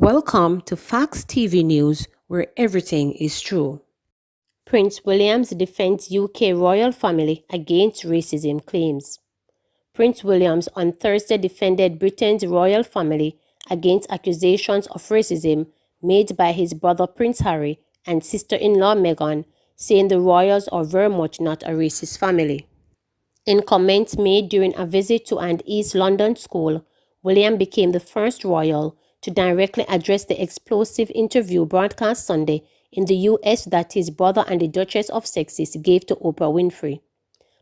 Welcome to Fox TV News, where everything is true. Prince William defends UK royal family against racism claims. Prince William on Thursday defended Britain's royal family against accusations of racism made by his brother Prince Harry and sister-in-law Meghan, saying the royals are very much not a racist family. In comments made during a visit to an East London school, William became the first royal to directly address the explosive interview broadcast Sunday in the US that his brother and the Duchess of Sussex gave to Oprah Winfrey.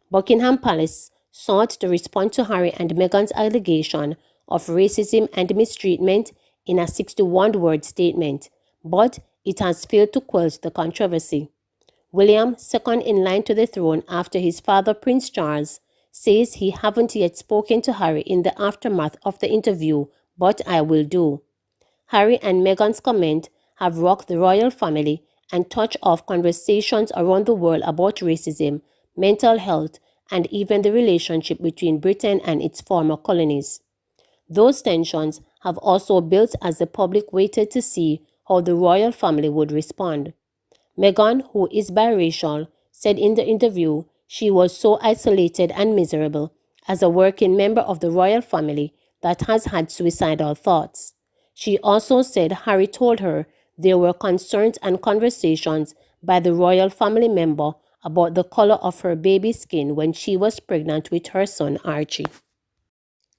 Buckingham Palace sought to respond to Harry and Meghan's allegation of racism and mistreatment in a 61-word statement, but it has failed to quell the controversy. William, second in line to the throne after his father Prince Charles, says he haven't yet spoken to Harry in the aftermath of the interview, but I will do. Harry and Meghan's comment have rocked the royal family and touched off conversations around the world about racism, mental health, and even the relationship between Britain and its former colonies. Those tensions have also built as the public waited to see how the royal family would respond. Meghan, who is biracial, said in the interview she was so isolated and miserable as a working member of the royal family that has had suicidal thoughts. She also said Harry told her there were concerns and conversations by the royal family member about the color of her baby's skin when she was pregnant with her son Archie.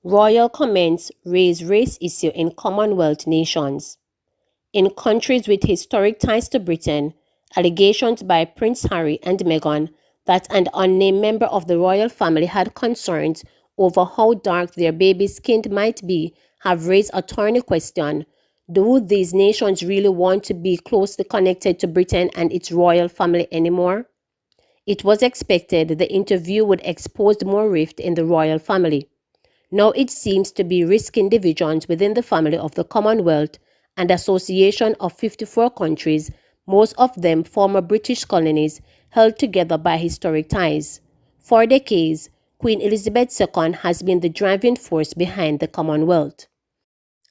Royal comments raise race issue in Commonwealth nations. In countries with historic ties to Britain, allegations by Prince Harry and Meghan that an unnamed member of the royal family had concerns over how dark their baby's skin might be have raised a thorny question. Do these nations really want to be closely connected to Britain and its royal family anymore? It was expected the interview would expose more rift in the royal family. Now it seems to be risking divisions within the family of the Commonwealth and association of 54 countries, most of them former British colonies held together by historic ties. For decades, Queen Elizabeth II has been the driving force behind the Commonwealth.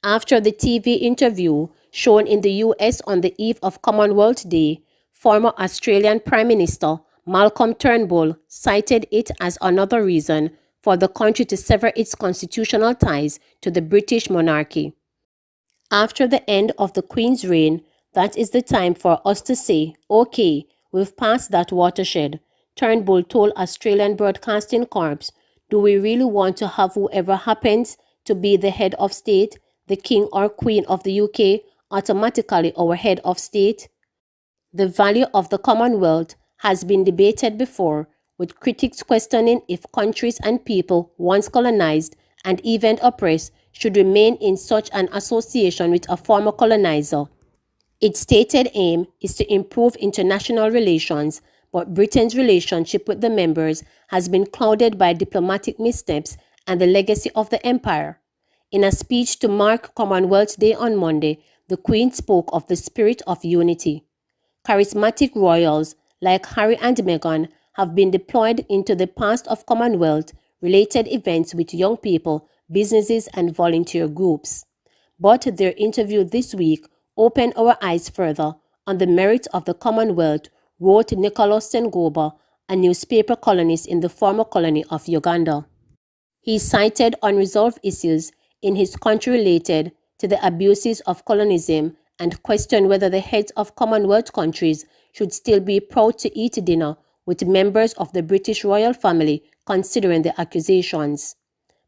After the TV interview shown in the US on the eve of Commonwealth Day, former Australian Prime Minister Malcolm Turnbull cited it as another reason for the country to sever its constitutional ties to the British monarchy. After the end of the Queen's reign, that is the time for us to say, okay, we've passed that watershed, Turnbull told Australian Broadcasting Corp. Do we really want to have whoever happens to be the head of state, the King or Queen of the UK, automatically our head of state? The value of the Commonwealth has been debated before, with critics questioning if countries and people once colonized and even oppressed should remain in such an association with a former colonizer. Its stated aim is to improve international relations, but Britain's relationship with the members has been clouded by diplomatic missteps and the legacy of the empire. In a speech to mark Commonwealth Day on Monday, the Queen spoke of the spirit of unity. Charismatic royals like Harry and Meghan have been deployed into the past of Commonwealth-related events with young people, businesses, and volunteer groups. But their interview this week opened our eyes further on the merits of the Commonwealth, wrote Nicholas Sengoba, a newspaper columnist in the former colony of Uganda. He cited unresolved issues in his country related to the abuses of colonialism and questioned whether the heads of Commonwealth countries should still be proud to eat dinner with members of the British royal family, considering the accusations.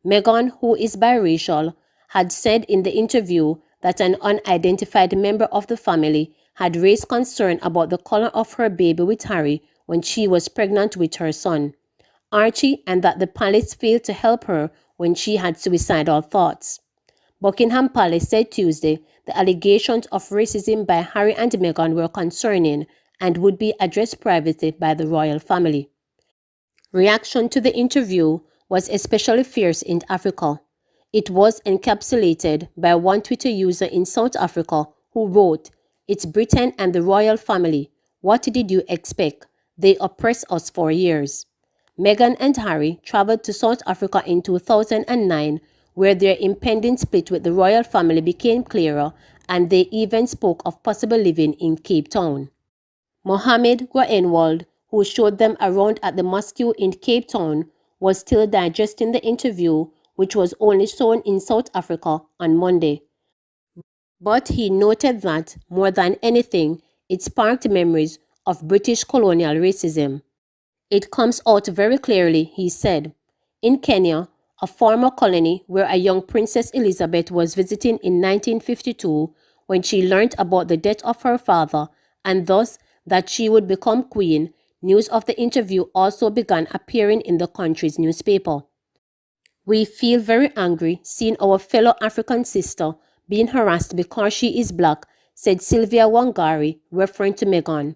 Meghan, who is biracial, had said in the interview that an unidentified member of the family had raised concern about the color of her baby with Harry when she was pregnant with her son, Archie, and that the palace failed to help her when she had suicidal thoughts. Buckingham Palace said Tuesday the allegations of racism by Harry and Meghan were concerning and would be addressed privately by the royal family. Reaction to the interview was especially fierce in Africa. It was encapsulated by one Twitter user in South Africa who wrote, "It's Britain and the royal family. What did you expect? They oppressed us for years." Meghan and Harry traveled to South Africa in 2009, where their impending split with the royal family became clearer and they even spoke of possible living in Cape Town. Mohammed Groenewald, who showed them around at the mosque in Cape Town, was still digesting the interview, which was only shown in South Africa on Monday. But he noted that, more than anything, it sparked memories of British colonial racism. It comes out very clearly, he said. In Kenya, a former colony where a young Princess Elizabeth was visiting in 1952 when she learned about the death of her father and thus that she would become queen, news of the interview also began appearing in the country's newspaper. We feel very angry seeing our fellow African sister being harassed because she is black, said Sylvia Wangari, referring to Meghan.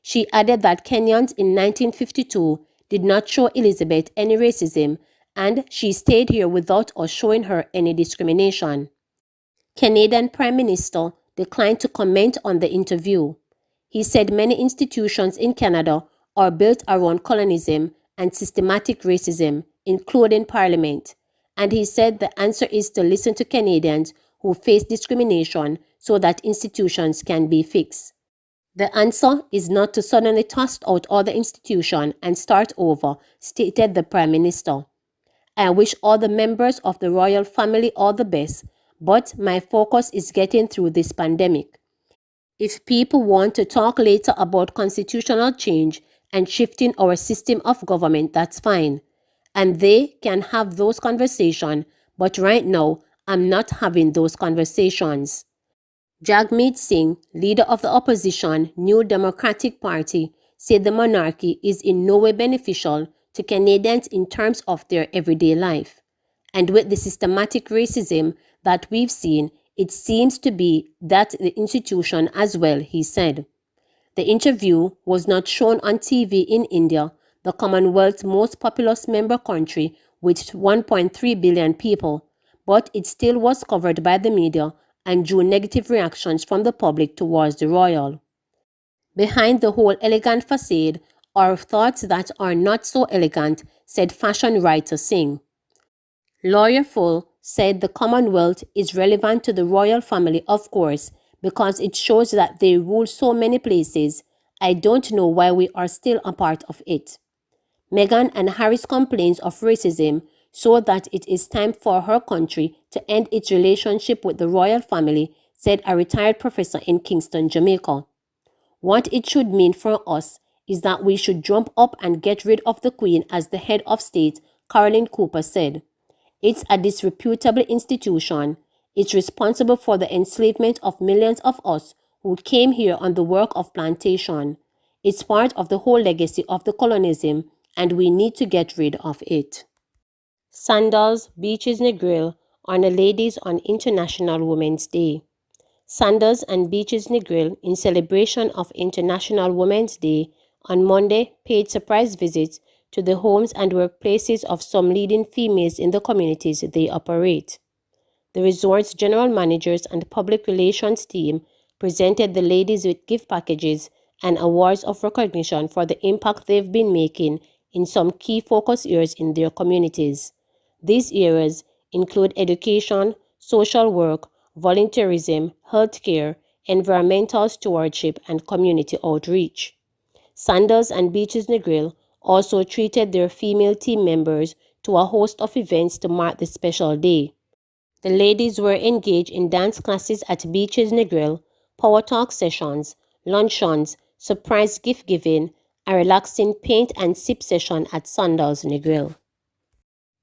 She added that Kenyans in 1952 did not show Elizabeth any racism, and she stayed here without us showing her any discrimination. Canadian Prime Minister declined to comment on the interview. He said many institutions in Canada are built around colonism and systematic racism, including Parliament. And he said the answer is to listen to Canadians who face discrimination so that institutions can be fixed. The answer is not to suddenly toss out all the institution and start over, stated the Prime Minister. I wish all the members of the royal family all the best, but my focus is getting through this pandemic. If people want to talk later about constitutional change and shifting our system of government, that's fine. And they can have those conversations, but right now, I'm not having those conversations. Jagmeet Singh, leader of the opposition New Democratic Party, said the monarchy is in no way beneficial to Canadians in terms of their everyday life. And with the systematic racism that we've seen, it seems to be that the institution as well, he said. The interview was not shown on TV in India, the Commonwealth's most populous member country with 1.3 billion people, but it still was covered by the media and drew negative reactions from the public towards the royal. Behind the whole elegant facade are thoughts that are not so elegant, said fashion writer Singh. Lawyer Full said the Commonwealth is relevant to the royal family, of course, because it shows that they rule so many places. I don't know why we are still a part of it. Meghan and Harry's complaints of racism show that it is time for her country to end its relationship with the royal family, said a retired professor in Kingston, Jamaica. What it should mean for us is that we should jump up and get rid of the Queen as the head of state, Caroline Cooper said. It's a disreputable institution. It's responsible for the enslavement of millions of us who came here on the work of plantation. It's part of the whole legacy of the colonialism, and we need to get rid of it. Sandals, Beaches Negril honor ladies on International Women's Day. Sandals and Beaches Negril, in celebration of International Women's Day, on Monday paid surprise visits to the homes and workplaces of some leading females in the communities they operate. The resort's general managers and public relations team presented the ladies with gift packages and awards of recognition for the impact they've been making in some key focus areas in their communities. These areas include education, social work, volunteerism, healthcare, environmental stewardship, and community outreach. Sandals and Beaches Negril also treated their female team members to a host of events to mark the special day. The ladies were engaged in dance classes at Beaches Negril, power talk sessions, luncheons, surprise gift giving, a relaxing paint and sip session at Sandals Negril.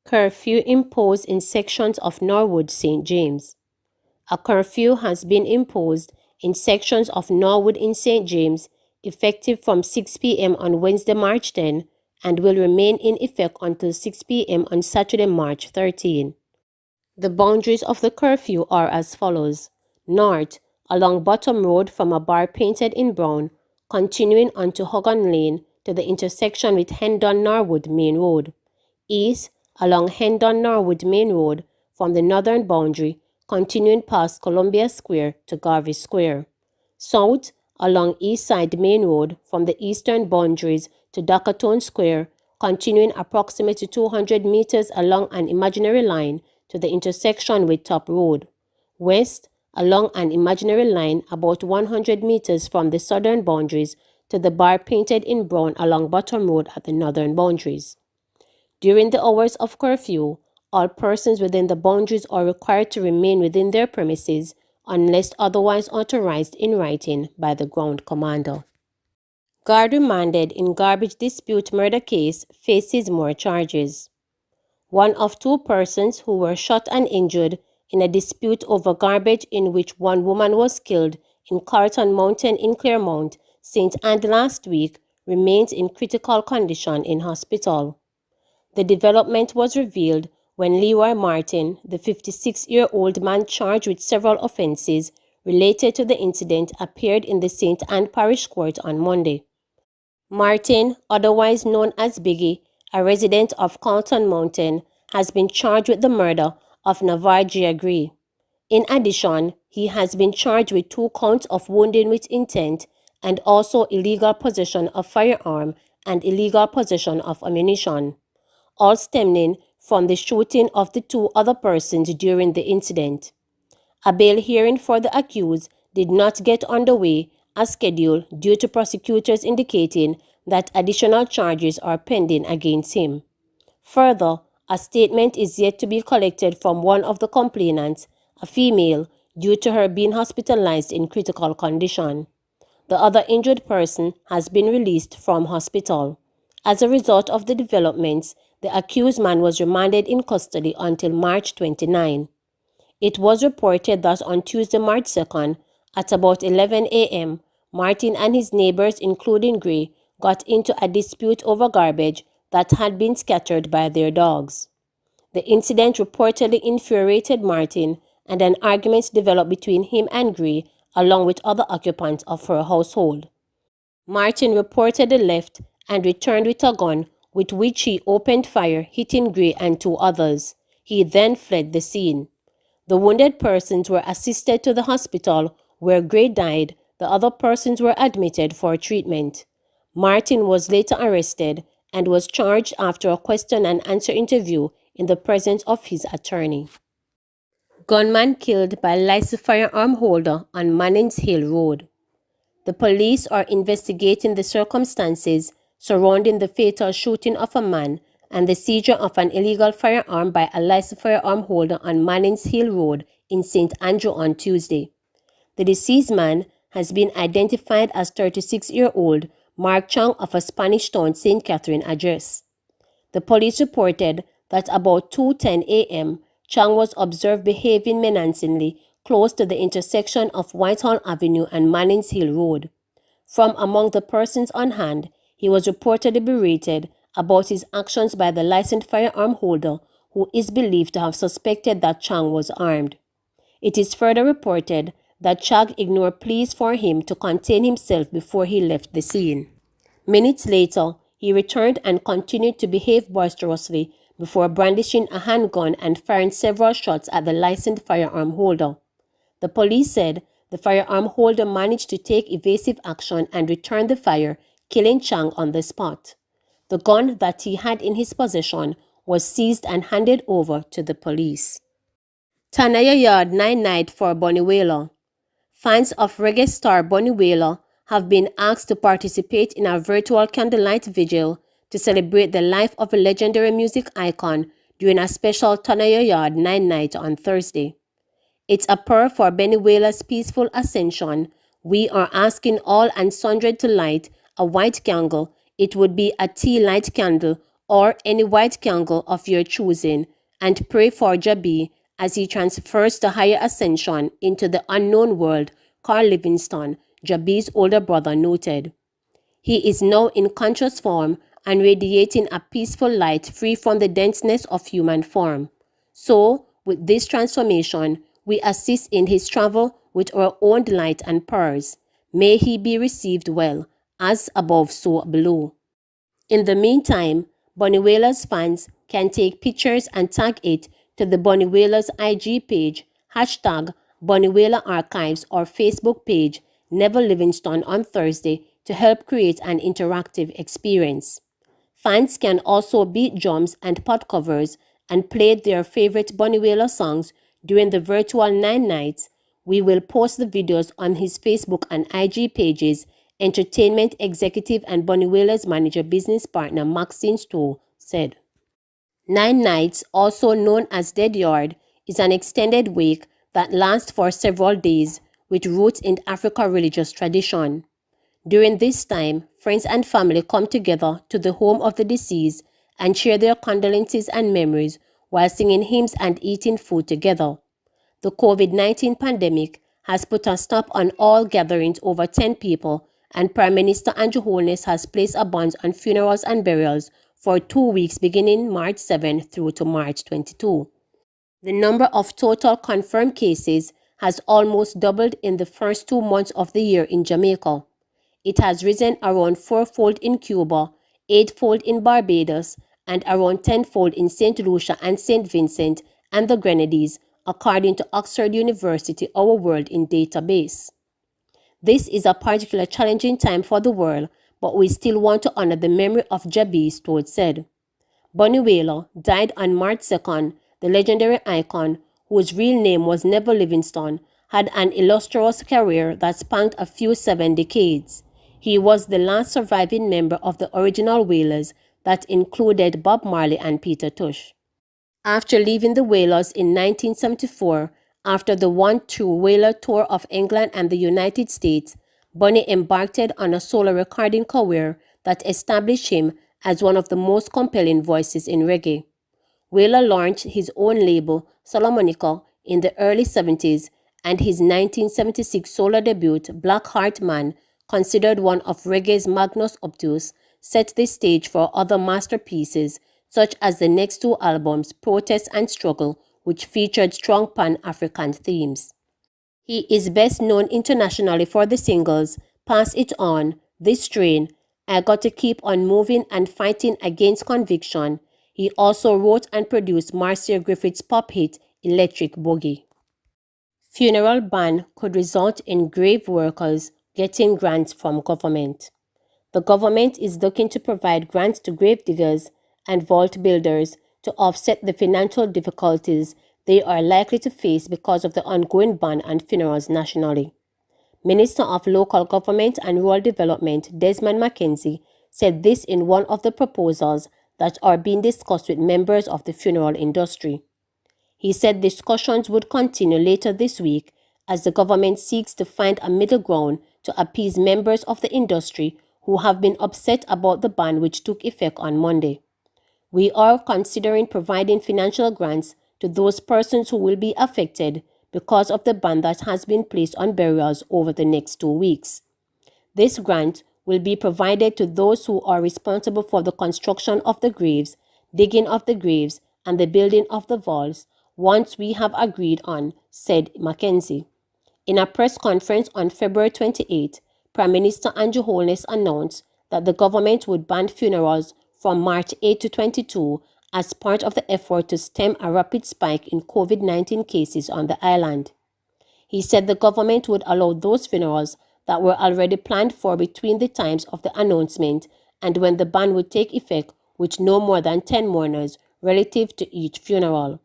Curfew imposed in sections of Norwood St. James. A curfew has been imposed in sections of Norwood in St. James, effective from 6 p.m. on Wednesday, March 10, and will remain in effect until 6 p.m. on Saturday, March 13. The boundaries of the curfew are as follows. North, along Bottom Road from a bar painted in brown, continuing onto Hogan Lane to the intersection with Hendon Norwood Main Road. East, along Hendon Norwood Main Road from the northern boundary, continuing past Columbia Square to Garvey Square. South, along East Side Main Road from the eastern boundaries to Dakotone Square, continuing approximately 200 meters along an imaginary line to the intersection with Top Road. West, along an imaginary line about 100 meters from the southern boundaries to the bar painted in brown along Bottom Road at the northern boundaries. During the hours of curfew, all persons within the boundaries are required to remain within their premises unless otherwise authorized in writing by the ground commander. Guard remanded in garbage dispute murder case faces more charges. One of two persons who were shot and injured in a dispute over garbage in which one woman was killed in Carlton Mountain in Claremont, St. Anne last week remains in critical condition in hospital. The development was revealed when Leroy Martin, the 56-year-old man charged with several offenses related to the incident, appeared in the St. Anne Parish Court on Monday. Martin, otherwise known as Biggie, a resident of Carlton Mountain, has been charged with the murder of Navaji Agree. In addition, he has been charged with 2 counts of wounding with intent and also illegal possession of firearm and illegal possession of ammunition, all stemming from the shooting of the 2 other persons during the incident. A bail hearing for the accused did not get underway as scheduled due to prosecutors indicating that additional charges are pending against him. Further, a statement is yet to be collected from one of the complainants, a female, due to her being hospitalized in critical condition. The other injured person has been released from hospital. As a result of the developments, the accused man was remanded in custody until March 29. It was reported that on Tuesday, March 2nd, at about 11 a.m., Martin and his neighbors, including Gray, got into a dispute over garbage that had been scattered by their dogs. The incident reportedly infuriated Martin, and an argument developed between him and Gray, along with other occupants of her household. Martin reportedly left and returned with a gun, with which he opened fire, hitting Gray and 2 others. He then fled the scene. The wounded persons were assisted to the hospital, where Gray died. The other persons were admitted for treatment. Martin was later arrested and was charged after a question and answer interview in the presence of his attorney. Gunman killed by licensed firearm holder on Mannings Hill Road. The police are investigating the circumstances surrounding the fatal shooting of a man and the seizure of an illegal firearm by a licensed firearm holder on Mannings Hill Road in St. Andrew on Tuesday. The deceased man has been identified as 36-year-old Mark Chang of a Spanish Town, St. Catherine address. The police reported that about 2:10 a.m., Chang was observed behaving menacingly close to the intersection of Whitehall Avenue and Mannings Hill Road. From among the persons on hand, he was reportedly berated about his actions by the licensed firearm holder, who is believed to have suspected that Chang was armed. It is further reported that Chang ignored pleas for him to contain himself before he left the scene. Minutes later, he returned and continued to behave boisterously before brandishing a handgun and firing several shots at the licensed firearm holder. The police said the firearm holder managed to take evasive action and return the fire, killing Chang on the spot. The gun that he had in his possession was seized and handed over to the police. Tanaya Yard 9 night for Bunny Wailer. Fans of reggae star Bunny Wailer have been asked to participate in a virtual candlelight vigil to celebrate the life of a legendary music icon during a special Tanaya Yard 9 night on Thursday. It's a prayer for Bunny Wailer's peaceful ascension. We are asking all and sundry to light a white candle. It would be a tea light candle or any white candle of your choosing, and pray for Jabi as he transfers to higher ascension into the unknown world, Carl Livingston, Jabi's older brother, noted. He is now in conscious form and radiating a peaceful light free from the denseness of human form. So, with this transformation, we assist in his travel with our own light and prayers. May he be received well, as above so below. In the meantime, Bunny Wailer's fans can take pictures and tag it to the Bunny Wailer's IG page, hashtag Bunny Wailer Archives, or Facebook page, Never Livingston, on Thursday to help create an interactive experience. Fans can also beat drums and pot covers and play their favorite Bunny Wailer songs during the virtual 9 nights, We will post the videos on his Facebook and IG pages, entertainment executive and Bunny Wailer's manager business partner Maxine Stowe said. 9 Nights, also known as Dead Yard, is an extended wake that lasts for several days with roots in African religious tradition. During this time, friends and family come together to the home of the deceased and share their condolences and memories while singing hymns and eating food together. The COVID-19 pandemic has put a stop on all gatherings over 10 people, and Prime Minister Andrew Holness has placed a ban on funerals and burials for 2 weeks beginning March 7 through to March 22. The number of total confirmed cases has almost doubled in the first 2 months of the year in Jamaica. It has risen around 4-fold in Cuba, 8-fold in Barbados, and around 10-fold in St. Lucia and St. Vincent and the Grenadines, according to Oxford University Our World in database. This is a particularly challenging time for the world, but we still want to honor the memory of Jabi, Stowe said. Bunny Wailer died on March 2nd. The legendary icon, whose real name was Neville Livingston, had an illustrious career that spanned a few 7 decades. He was the last surviving member of the original Wailers that included Bob Marley and Peter Tosh. After leaving the Wailers in 1974, after the one true Wailer tour of England and the United States, Bunny embarked on a solo recording career that established him as one of the most compelling voices in reggae. Wailer launched his own label, Solomonica, in the early 70s, and his 1976 solo debut, Black Heart Man, considered one of reggae's magnus opus, set the stage for other masterpieces, such as the next 2 albums, Protest and Struggle, which featured strong Pan-African themes. He is best known internationally for the singles Pass It On, This Train, I Got to Keep on Moving and Fighting Against Conviction. He also wrote and produced Marcia Griffith's pop hit Electric Boogie. Funeral ban could result in grave workers getting grants from government. The government is looking to provide grants to grave diggers and vault builders to offset the financial difficulties they are likely to face because of the ongoing ban on funerals nationally. Minister of Local Government and Rural Development Desmond McKenzie said this in one of the proposals that are being discussed with members of the funeral industry. He said discussions would continue later this week as the government seeks to find a middle ground to appease members of the industry who have been upset about the ban which took effect on Monday. We are considering providing financial grants to those persons who will be affected because of the ban that has been placed on burials over the next 2 weeks. This grant will be provided to those who are responsible for the construction of the graves, digging of the graves, and the building of the vaults, once we have agreed on, said McKenzie. In a press conference on February 28, Prime Minister Andrew Holness announced that the government would ban funerals from March 8 to 22 as part of the effort to stem a rapid spike in COVID-19 cases on the island. He said the government would allow those funerals that were already planned for between the times of the announcement and when the ban would take effect, with no more than 10 mourners relative to each funeral.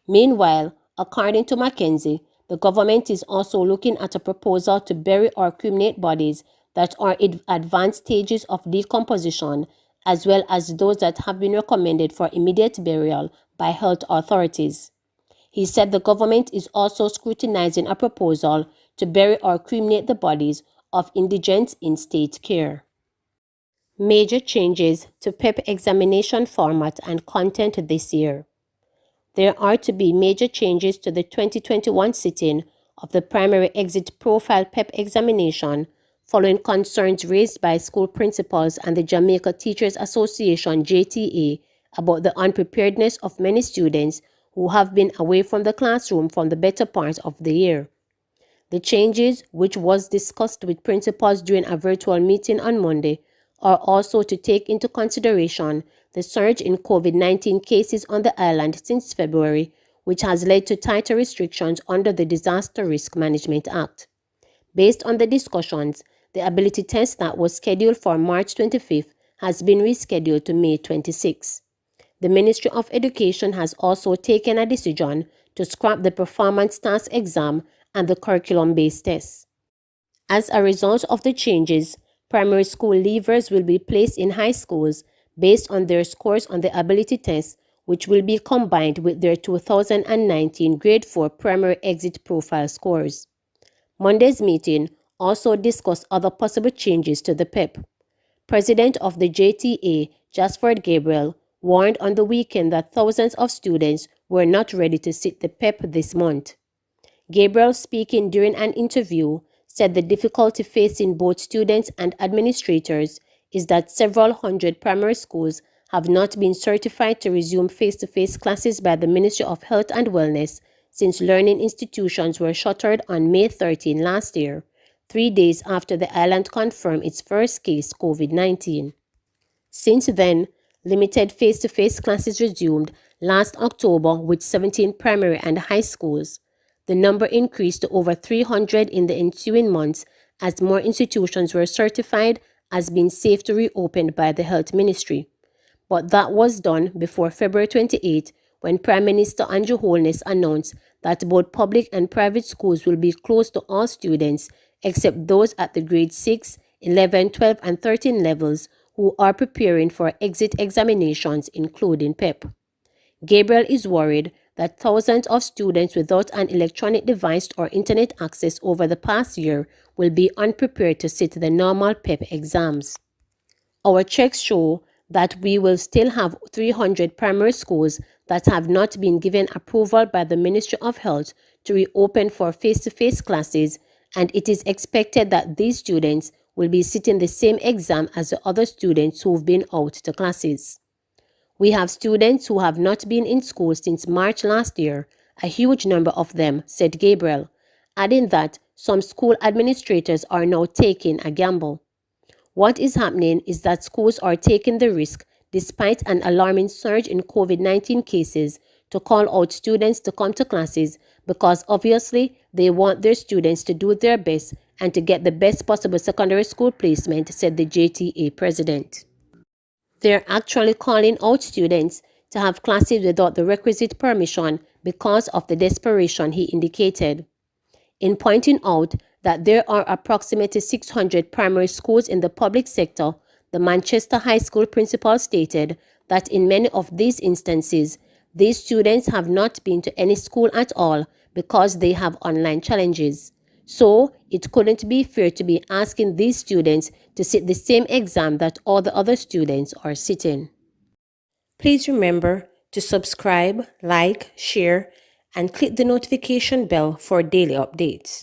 Meanwhile, according to McKenzie, the government is also looking at a proposal to bury or cremate bodies that are in advanced stages of decomposition, as well as those that have been recommended for immediate burial by health authorities. He said the government is also scrutinizing a proposal to bury or cremate the bodies of indigents in state care. Major changes to PEP examination format and content this year. There are to be major changes to the 2021 sitting of the Primary Exit Profile PEP examination following concerns raised by school principals and the Jamaica Teachers Association JTA about the unpreparedness of many students who have been away from the classroom for the better part of the year. The changes, which was discussed with principals during a virtual meeting on Monday, are also to take into consideration the surge in COVID-19 cases on the island since February, which has led to tighter restrictions under the Disaster Risk Management Act. Based on the discussions, the ability test that was scheduled for March 25th has been rescheduled to May 26. The Ministry of Education has also taken a decision to scrap the performance task exam and the curriculum-based tests. As a result of the changes, primary school leavers will be placed in high schools based on their scores on the ability test, which will be combined with their 2019 Grade 4 primary exit profile scores. Monday's meeting also discussed other possible changes to the PEP. President of the JTA, Jasford Gabriel, warned on the weekend that thousands of students were not ready to sit the PEP this month. Gabriel, speaking during an interview, said the difficulty facing both students and administrators is that several hundred primary schools have not been certified to resume face-to-face classes by the Ministry of Health and Wellness since learning institutions were shuttered on May 13 last year, 3 days after the island confirmed its first case COVID-19. Since then, limited face-to-face classes resumed last October with 17 primary and high schools. The number increased to over 300 in the ensuing months as more institutions were certified as being safe to reopen by the Health Ministry. But that was done before February 28, when Prime Minister Andrew Holness announced that both public and private schools will be closed to all students except those at the grade 6, 11, 12, and 13 levels who are preparing for exit examinations, including PEP. Gabriel is worried that thousands of students without an electronic device or internet access over the past year will be unprepared to sit the normal PEP exams. Our checks show that we will still have 300 primary schools that have not been given approval by the Ministry of Health to reopen for face-to-face classes, and it is expected that these students will be sitting the same exam as the other students who've been out to classes. We have students who have not been in school since March last year, a huge number of them, said Gabriel, adding that some school administrators are now taking a gamble. What is happening is that schools are taking the risk, despite an alarming surge in COVID-19 cases, to call out students to come to classes because obviously they want their students to do their best and to get the best possible secondary school placement, said the JTA president. They're actually calling out students to have classes without the requisite permission because of the desperation, he indicated. In pointing out that there are approximately 600 primary schools in the public sector, the Manchester High School principal stated that in many of these instances, these students have not been to any school at all because they have online challenges. So, it couldn't be fair to be asking these students to sit the same exam that all the other students are sitting. Please remember to subscribe, like, share, and click the notification bell for daily updates.